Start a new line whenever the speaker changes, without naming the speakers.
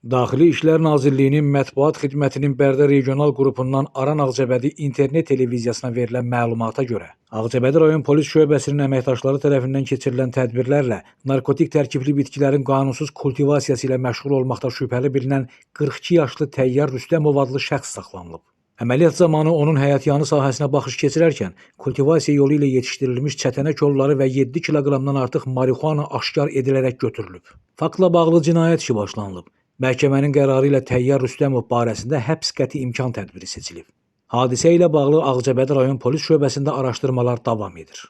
Daxili İşlər Nazirliyinin Mətbuat Xidmətinin Bərdə regional qrupundan Aran Ağcabədi internet televiziyasına verilən məlumata görə, Ağcabədi rayon polis şöbəsinin əməkdaşları tərəfindən keçirilən tədbirlərlə narkotik tərkibli bitkilərin qanunsuz kultivasiyası ilə məşğul olmaqda şübhəli bilinən 42 yaşlı Təyyar Rüstəmov adlı şəxs saxlanılıb. Əməliyyat zamanı onun həyətyanı sahəsinə baxış keçirərkən kultivasiya yolu ilə yetişdirilmiş çətənə kolları və 7 kiloqramdan artıq marixuana aşkar edilərək götürülüb. Faktla bağlı cinayət işi başlanılıb. Məhkəmənin qərarı ilə Təyyar Rüstəmov barəsində həbs qəti imkan tədbiri seçilib. Hadisə ilə bağlı Ağcabədi rayon polis şöbəsində araşdırmalar davam edir.